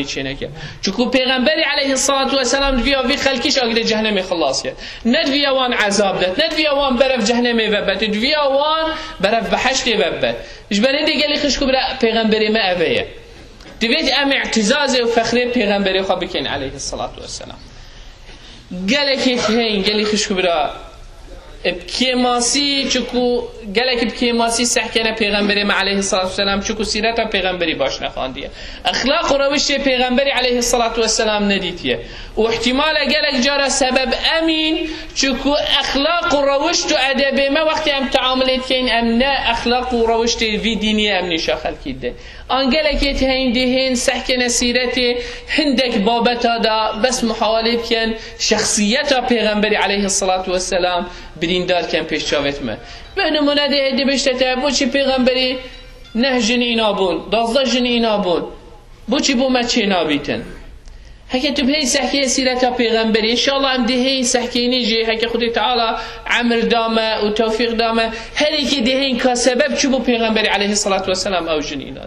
چنکه چکو پیغمبری علیه الصلاة والسلام دویا وی خلکیش آگره جهنم خلاص کرد ندویا وان عذاب داد ندویا وان برف جهنم وبد دویا وان برف بحشت وبد اجبارین دیگه خشکو برا پیغمبری ما اویه دوید ام اعتزاز و فخر پیغمبری خواه بکن علیه الصلاة والسلام گلکی هین گلی خشکو برا بکیماسی چکو گلک بکیماسی سحکنه پیغمبری علیه الصلاة والسلام چکو سیرتا پیغمبری باش نخواندیه اخلاق و روش پیغمبری علیه الصلاة والسلام ندیتیه و احتمال گلک جارا سبب امین چکو اخلاق و روش تو ادب ما وقتی هم تعاملت کن ام نه اخلاق و روش وی دینی ام نشا خلقیده آن گلکیت هین دهین سحکنه سیرتی هندک بابتا دا بس محاوله کن شخصیتا پیغمبری علیه الصلاة والسلام دار کن پیش چاوت ما به نمونه ده بشته بو چی پیغمبری 9 جن اینا بون 12 جن اینا بون بو چی بو ما چی نابیتن هکه تو به سحکه سیرت پیغمبری انشاءالله هم دهین سحکه نیجی هکه خود تعالی عمر دامه و توفیق دامه هر یکی دهین که سبب چی بو پیغمبری علیه الصلاة والسلام او جن اینا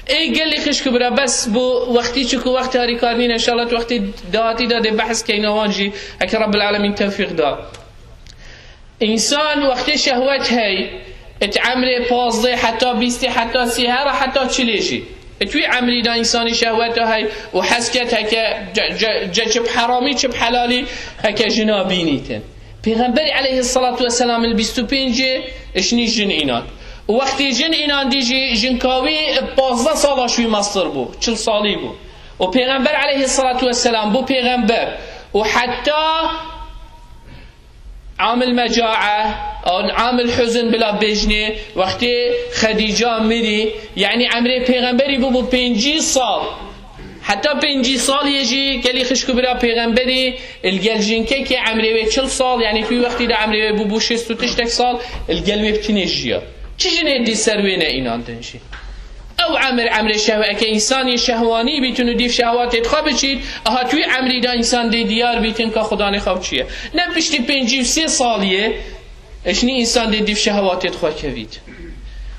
ای گلی خشک برا بس بو وقتی چکو وقت هاری کارنین انشاءالله تو وقتی داتی داده بحث که اینوانجی هکه رب العالمین توفیق داد انسان وقتی شهوت هی اتعمره 15 حتی 20 حتی 30 را حتی 40 توی عمری دا انسانی شهوت هی و حسکت هکه چپ حرامی چپ حلالی هکه جنابی نیتن پیغمبری علیه الصلاة والسلام ال 25 اشنی جن اینان و وقتی جن اینان دیجی جنکاوی 15 سالشوی مصر بو 40 سالی بو و پیغمبر علیه الصلاة والسلام بو پیغمبر و حتی عام المجاعة أو عام الحزن بلا بجنة وقت خديجة مري يعني عمري پیغمبري بو 5 سال حتى 5 سال يجي كلي خشكو بلا پیغمبري الجلجنكي كي عمري 40 سال يعني في وقت ده عمري بو 6 سال الجلوي بتنجيا چجنه دي سروينه اینان تنشي او عمر شهوه که انسانی شهوانی بیتون و دیف شهواتت خواه بچید اها توی عمری دا انسان دی دیار بیتون که خدا نخواب چیه نه پشتی 53 سالیه اشنی انسان دی دیف شهواتت خواه کوید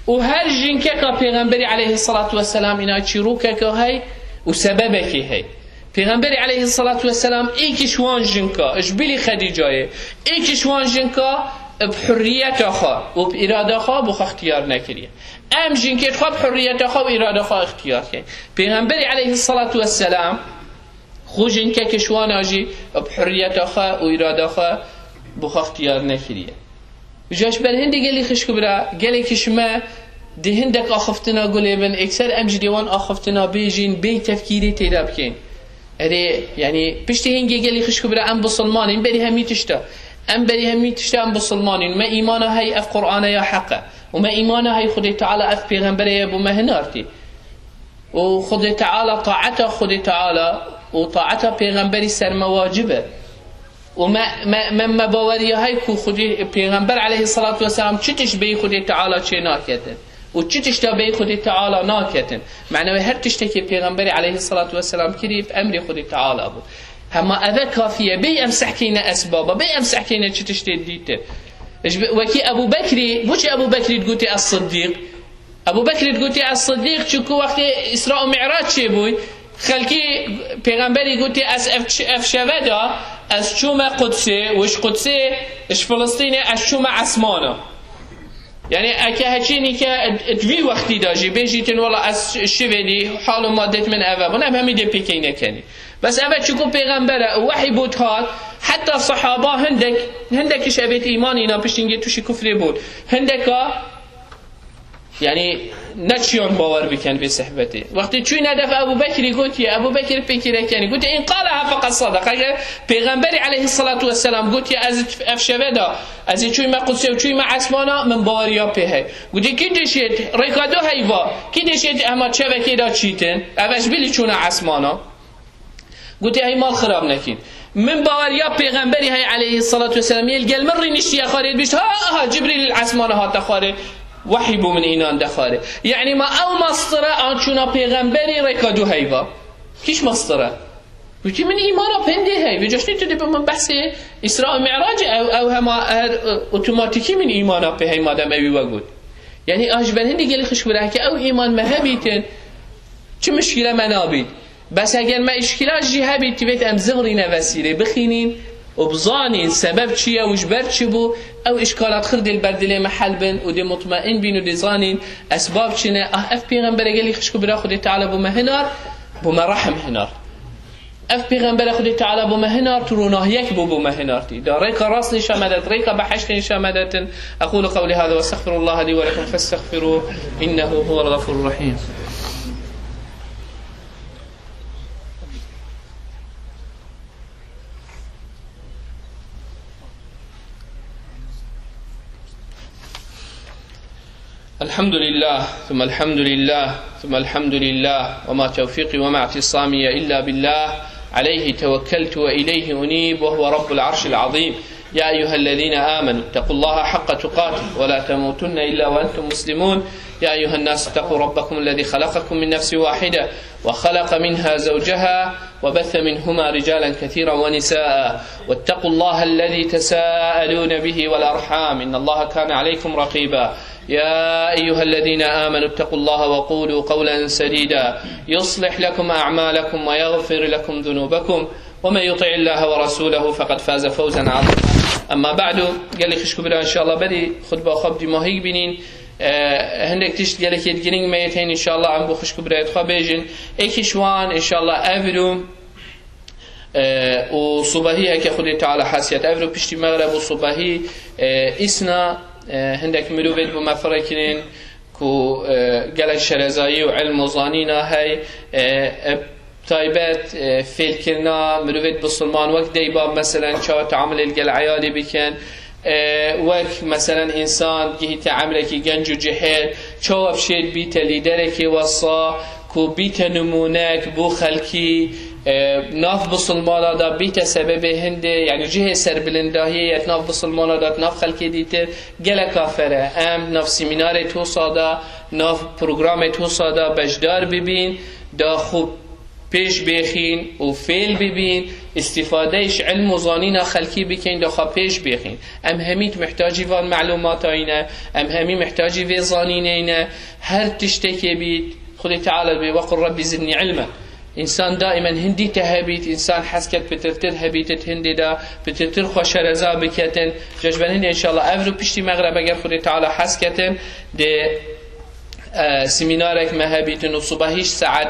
و هر جنکه که پیغمبری علیه الصلاة والسلام اینا چی رو که هی و سببه که هی پیغمبری علیه الصلاة والسلام ای کشوان جنکا اشبیلی خدیجایه ای کشوان جنکا بحریت خواه و باراده خواه بخوا اختیار نکریه ام جنکت خواه بحریت خواه و اراده خواه اختیار کرد پیغمبری علیه الصلاة والسلام خو جنکه کشوان آجی بحریت خواه و اراده خواه بخوا اختیار نکریه جاش بر هنده گلی خشکو برا گلی کشمه ده هندک آخفتنا گلی بن اکثر ام جدیوان آخفتنا بیجین بی تفکیری تیدا بکن اره یعنی پشتی هنگی گلی خشکو برا ام بسلمانین بری همی تشتا ام بری همی تشتا ام بسلمانین ما ایمانا های اف قرآن یا حقه وما إيمانها هي خد تعالى أف بيغمبرية بمهنارتي وخد تعالى طاعته خد تعالى وطاعته بيغمبري سر مواجبه وما باوريها هي خد بيغمبر عليه الصلاة والسلام چتش بي خد تعالى چه ناكتن وچتش تا بي خد تعالى ناكتن معنى هر تشتكي بيغمبري عليه الصلاة والسلام كريف أمري خد تعالى أبو هما أذا كافية بي أمسح كينا أسبابا بي أمسح كينا چتش تديته وكي أبو بكر بوش أبو بكر تقولي الصديق أبو بكر تقولي الصديق شكو وقت إسراء ومعراج شبوي خلكي پیغمبری گوتی از افشودا از چوم قدسه وش قدسه اش فلسطینه از چوم عثمانه يعني اكا هچيني كا دوي وقتي داجي بيجيتن والله از شويدي حال مادت من اوه بنا همي دي بيكينه كاني بس اوه چكو پیغمبره وحي بود هات حتى صحابه هندك شبيت ايمانينا پشتینگه توشي كفر بود هندكا يعني نتشيون باور بكن في صحبته وقت چوي ندف ابو بكر قلت يا ابو بكر بكره كاني قلت ان قالها فقد صدق پیغمبر عليه الصلاه والسلام قلت يا از افشودا از چوي ما قدس و چوي ما عثمانا من باوريا به قلت كي دشيت ريكادو هيوا كي دشيت اما چوكي دا چيتن اوش بيلي چونا عثمانا قلت هي مال خراب نكين من باوريا پیغمبري هي عليه الصلاه والسلام يلقى المر نشتي خارج بيش ها جبريل العثمانا ها خارج وحي بو من اینان دخاره يعني ما او مصدره آنچونا پیغمبری رکادو هیوا کیش مصدره بودی من ایمانا پنده هی و جاشتی تو دی من بحث اسراء معراج او هما اتوماتیکی من ایمانا په هی مادم اوی وگود يعني اجبن هندی گلی خش بره که او ایمان مهبیتن چه مشکله منابید بس اگر ما اشكالات جهة بيتبيت ام زغرين وسيلة بخينين وبظانين سبب چيه وجبر چي بو او اشكالات خرد البردلي محل بن ودي مطمئن بين ودي ظانين اسباب چنه اف پیغمبر قال خشكو برا خدي تعالى بما هنار بما رحم هنار اف پیغمبر خدي تعالى بما هنار ترونه يك بما هنارتي دا ريقه راس نشامدت ريقه بحشت نشامدت. اقول قولي هذا واستغفر الله لي ولكم فاستغفروه انه هو الغفور الرحيم. الحمد لله ثم الحمد لله ثم الحمد لله وما توفيقي وما اعتصامي إلا بالله عليه توكلت وإليه أنيب وهو رب العرش العظيم. يا أيها الذين آمنوا اتقوا الله حق تقاته ولا تموتن إلا وأنتم مسلمون. يا أيها الناس اتقوا ربكم الذي خلقكم من نفس واحدة وخلق منها زوجها وبث منهما رجالا كثيرا ونساء واتقوا الله الذي تساءلون به والأرحام إن الله كان عليكم رقيبا. يا أيها الذين آمنوا اتقوا الله وقولوا قولا سديدا يصلح لكم أعمالكم ويغفر لكم ذنوبكم ومن يطع الله ورسوله فقد فاز فوزا عظيما. أما بعد قال لي خشكو بلا إن شاء الله بدي خطبة خب دي ماهيك بنين هندك تشت قال لك يتجنين ميتين إن شاء الله عم بخشكو بلا يتخبيجن إيكي شوان إن شاء الله أفرو وصباهي هكي خدي تعالى حاسيات أفرو بشتي مغرب وصباهي إسنا هندك مروفيد بمفركين كو قالك شرزایی و علم و زانینا هی تایبت فیل کرنا مروفيد بسلمان وقت دیباب مثلا چا تعامل الگل عیالی بکن وقت مثلا انسان گهی تعامل کی گنج و جهل چا افشید بیت لیدر کی وصا کو بیت نمونک بو خلکی ناف بسلمانا دا بیت سبب هنده يعني جهه سربلنداهیه ناف بسلمانا دا ناف خلکی دیتر گله کافره ام ناف سیمینار تو سادا ناف پروگرام تو سادا بجدار ببین دا خوب پیش بخین و فیل ببین استفادهش علم و زانینا خلکی بکن دا خواه پیش بخین ام همید محتاجی وان معلومات اینه ام همی محتاجی وی زانینه اینه هر تشتکی بید خود تعالی بی وقل ربی زدنی علما. انسان دائما هندی تهبیت انسان حسکت بترتر هبیتت هندی دا بترتر خوش رضا بکتن جشبن هندی انشاءالله افرو پشتی مغرب اگر خود تعالی حسکتن ده سمینارك مهبيتن وصباهيش ساعت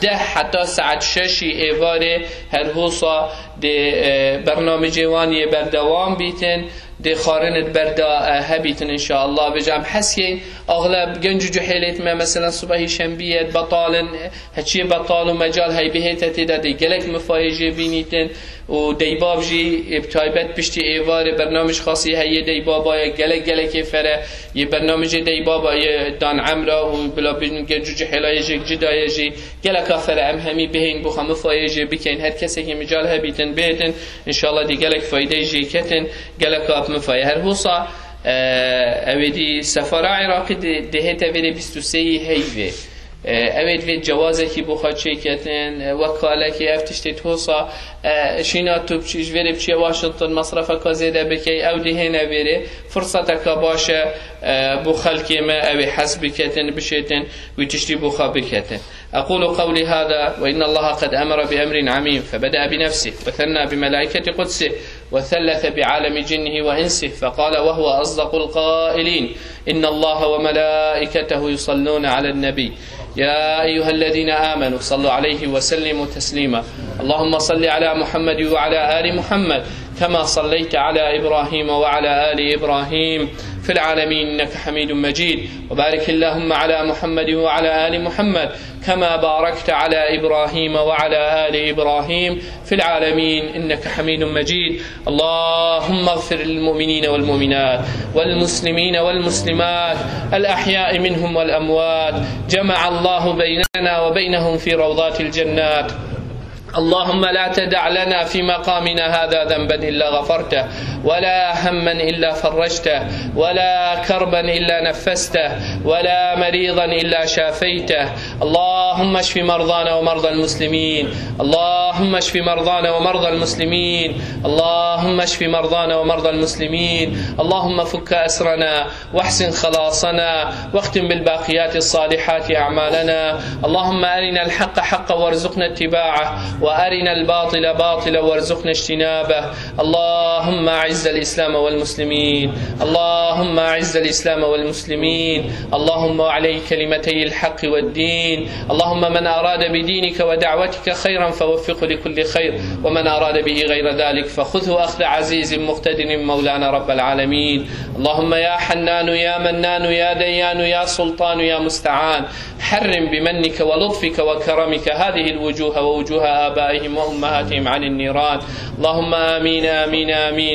10 حتى ساعت 6 ايواره هر هوصا ده برنامج واني بردوام بيتن ده خارنت بردا هبيتن ان شاء الله بجام حسي اغلب جنجو جحيلت ما مثلا صباهي شنبيت بطالن هچي بطال ومجال هي بهيتت ده جلك مفايجه بينيتن و دیباب جی ابتایبت پشتی ایوار برنامج خاصی هی دیبابا گلک گلک فره یه برنامج دیبابا یه دان عمرا و بلا بین گنجوج حلایجی جدایجی گلک فره ام همی بهین بخم فایجی بکن هر کسی که مجال هبیتن بیتن ان شاء الله دی گلک فایده جی کتن گلک اپ مفای هر حوصا اویدی سفاره عراقی دهت اویدی 23 هیوه اوید في جوازه کی بخواد شرکتن وکاله کی افتشتی توصا شینا تو بچیش وری بچی واشنطن مصرفه کازیده بکی او دهنه وری فرصتك باشه بخل كيما أبي حسب كتن بشيتن وتشتي بخا بكتن. أقول قولي هذا وإن الله قد أمر بأمر عميم فبدأ بنفسه وثنى بملائكة قدسه وثلث بعالم جنه وإنسه فقال وهو أصدق القائلين إن الله وملائكته يصلون على النبي يا أيها الذين آمنوا صلوا عليه وسلموا تسليما اللهم صل على محمد وعلى آل محمد كما صليت على إبراهيم وعلى آل إبراهيم في العالمين إنك حميد مجيد وبارك اللهم على محمد وعلى آل محمد كما باركت على إبراهيم وعلى آل إبراهيم في العالمين إنك حميد مجيد اللهم اغفر للمؤمنين والمؤمنات والمسلمين والمسلمات الأحياء منهم والأموات جمع الله بيننا وبينهم في روضات الجنات اللهم لا تدع لنا في مقامنا هذا ذنبا إلا غفرته، ولا هما إلا فرجته، ولا كربا إلا نفسته، ولا مريضا إلا شافيته. اللهم اشف مرضانا ومرضى المسلمين، اللهم اشف مرضانا ومرضى المسلمين، اللهم اشف مرضانا ومرضى المسلمين. اللهم فك أسرنا واحسن خلاصنا واختم بالباقيات الصالحات أعمالنا. اللهم أرنا الحق حقا وارزقنا اتباعه، وأرنا الباطل باطلا وارزقنا اجتنابه. اللهم أعز الإسلام والمسلمين، اللهم أعز الإسلام والمسلمين، اللهم علي كلمتي الحق والدين. اللهم من أراد بدينك ودعوتك خيرا فوفقه لكل خير، ومن أراد به غير ذلك فخذه أخذ عزيز مقتدر مولانا رب العالمين. اللهم يا حنان يا منان يا ديان يا سلطان يا مستعان، حرم بمنك ولطفك وكرمك هذه الوجوه ووجوه آبائهم وأمهاتهم عن النيران. اللهم آمين آمين آمين.